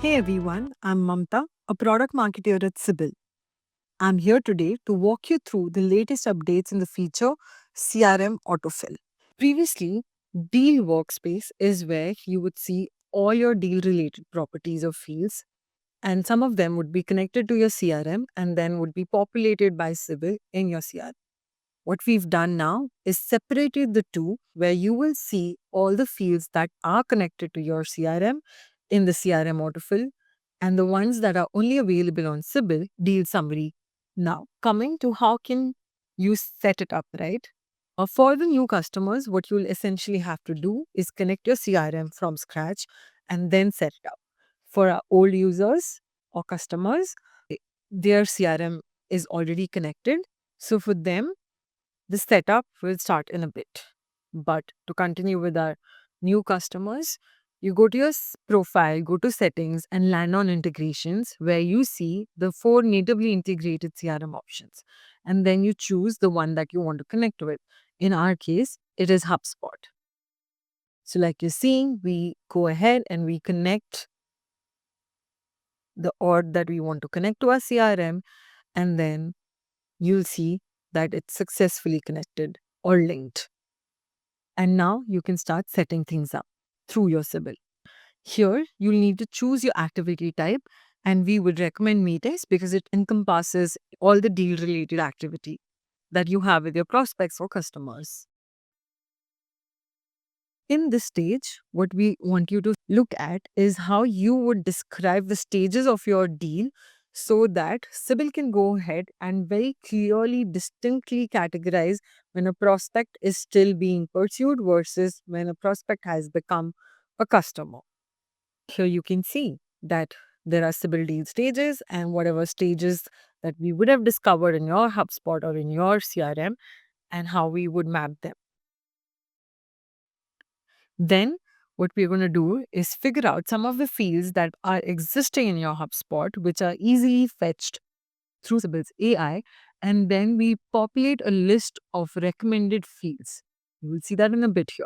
Hey everyone, I'm Mamta, a product marketer at Sibyl. I'm here today to walk you through the latest updates in the feature CRM Autofill. Previously, Deal Workspace is where you would see all your deal related properties or fields, and some of them would be connected to your CRM and then would be populated by Sibyl in your CRM. What we've done now is separated the two, where you will see all the fields that are connected to your CRM in the CRM autofill and the ones that are only available on Sibyl deal summary. Now, coming to how can you set it up, right? For the new customers, what you'll essentially have to do is connect your CRM from scratch and then set it up. For our old users or customers, their CRM is already connected. So for them, the setup will start in a bit. But to continue with our new customers, you go to your profile, go to settings, and land on integrations where you see the 4 natively integrated CRM options. And then you choose the one that you want to connect with. In our case, it is HubSpot. So, like you're seeing, we go ahead and we connect the org that we want to connect to our CRM, and then you'll see that it's successfully connected or linked. And now you can start setting things up through your Sibyl. Here, you'll need to choose your activity type, and we would recommend Metex because it encompasses all the deal related activity that you have with your prospects or customers. In this stage, what we want you to look at is how you would describe the stages of your deal so that Sibyl can go ahead and very clearly, distinctly categorize when a prospect is still being pursued versus when a prospect has become a customer. Here you can see that there are Sibyl deal stages and whatever stages that we would have discovered in your HubSpot or in your CRM and how we would map them. Then what we're going to do is figure out some of the fields that are existing in your HubSpot, which are easily fetched through Sibyl's AI, and then we populate a list of recommended fields. You will see that in a bit here.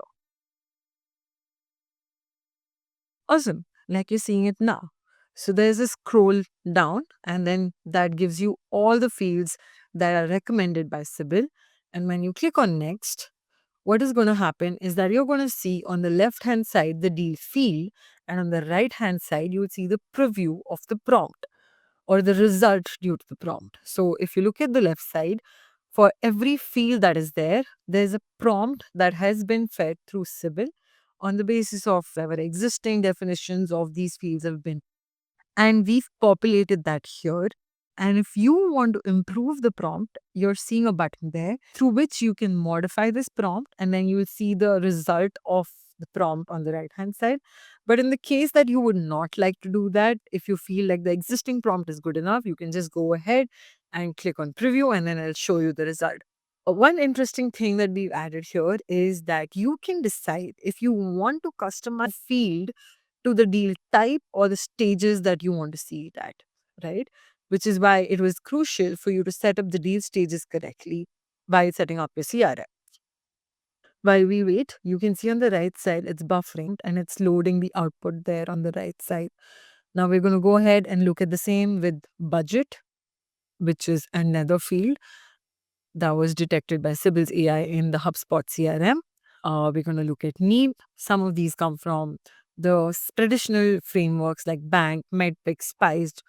Awesome, like you're seeing it now. So there's a scroll down, and then that gives you all the fields that are recommended by Sibyl. And when you click on next, what is going to happen is that you're going to see on the left hand side the deal field, and on the right hand side, you will see the preview of the prompt or the result due to the prompt. So if you look at the left side, for every field that is there, there's a prompt that has been fed through Sibyl on the basis of our existing definitions of these fields have been. And we've populated that here. And if you want to improve the prompt, you're seeing a button there through which you can modify this prompt, and then you will see the result of the prompt on the right hand side. But in the case that you would not like to do that, if you feel like the existing prompt is good enough, you can just go ahead and click on preview, and then I'll show you the result. One interesting thing that we've added here is that you can decide if you want to customize field to the deal type or the stages that you want to see it at, right? Which is why it was crucial for you to set up the deal stages correctly while setting up your CRM. While we wait, you can see on the right side it's buffering and it's loading the output there on the right side. Now we're going to go ahead and look at the same with budget, which is another field that was detected by Sibyl's AI in the HubSpot CRM. We're going to look at need. Some of these come from the traditional frameworks like Bank, Medpic, Spiced.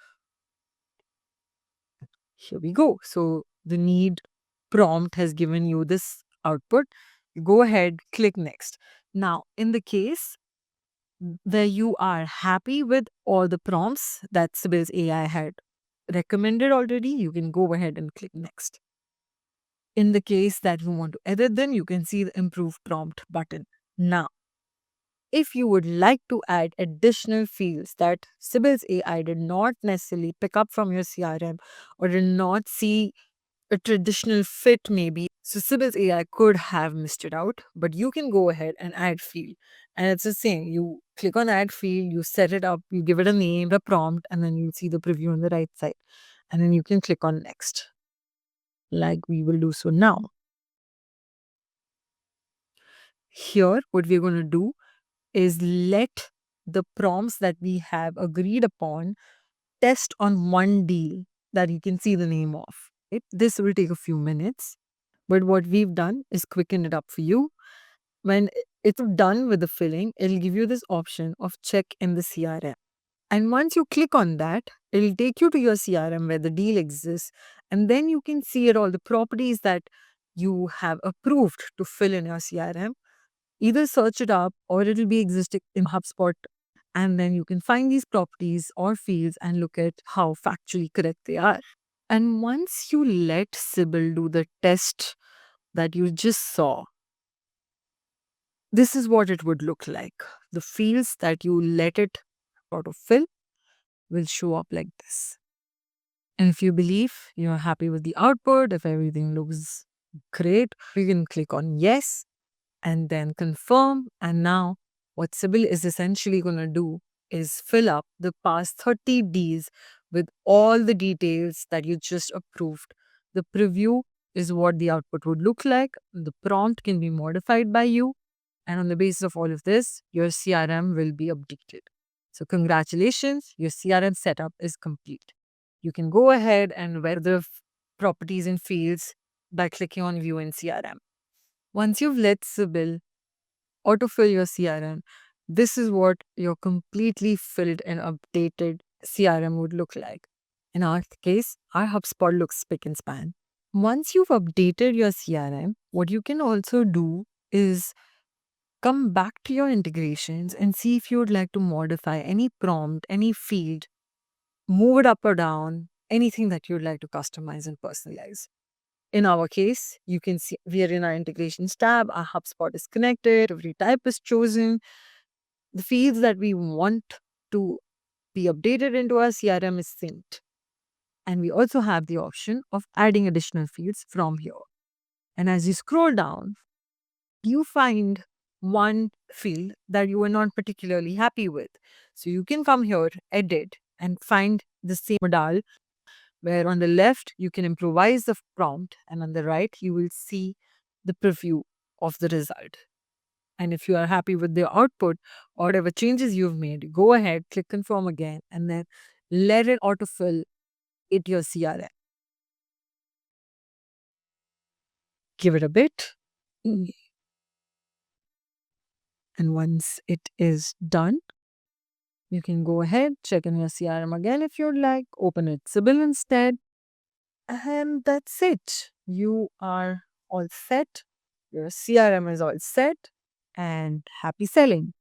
Here we go. So the need prompt has given you this output. Go ahead, click next. Now, in the case where you are happy with all the prompts that Sibyl's AI had recommended already, you can go ahead and click next. In the case that you want to edit them, you can see the improve prompt button. Now, if you would like to add additional fields that Sibyl's AI did not necessarily pick up from your CRM or did not see a traditional fit maybe, so Sibyl's AI could have missed it out, but you can go ahead and add field. And it's the same. You click on add field, you set it up, you give it a name, a prompt, and then you'll see the preview on the right side. And then you can click on next, like we will do so now. Here, what we're going to do is let the prompts that we have agreed upon, test on one deal that you can see the name of. This will take a few minutes, but what we've done is quicken it up for you. When it's done with the filling, it'll give you this option of check in the CRM. And once you click on that, it'll take you to your CRM where the deal exists. And then you can see it all the properties that you have approved to fill in your CRM. Either search it up or it'll be existing in HubSpot. And then you can find these properties or fields and look at how factually correct they are. And once you let Sybil do the test that you just saw, this is what it would look like. The fields that you let it autofill will show up like this. And if you believe you're happy with the output, if everything looks great, you can click on yes and then confirm. And now what Sybil is essentially going to do is fill up the past 30 Ds with all the details that you just approved. The preview is what the output would look like. The prompt can be modified by you. And on the basis of all of this, your CRM will be updated. So congratulations, your CRM setup is complete. You can go ahead and wear the properties and fields by clicking on View in CRM. Once you've let Sybil autofill your CRM, this is what your completely filled and updated CRM would look like. In our case, our HubSpot looks spick and span. Once you've updated your CRM, what you can also do is come back to your integrations and see if you would like to modify any prompt, any field, move it up or down, anything that you'd like to customize and personalize. In our case, you can see we are in our integrations tab, our HubSpot is connected, every type is chosen. The fields that we want to be updated into our CRM is synced. And we also have the option of adding additional fields from here. And as you scroll down, you find one field that you are not particularly happy with. So you can come here, edit, and find the same modal, where on the left you can improvise the prompt, and on the right you will see the preview of the result. And if you are happy with the output or whatever changes you've made, go ahead, click confirm again, and then let it autofill it your CRM. Give it a bit. And once it is done, you can go ahead, check in your CRM again if you'd like, open it Sybil instead, and that's it. You are all set. Your CRM is all set, and happy selling.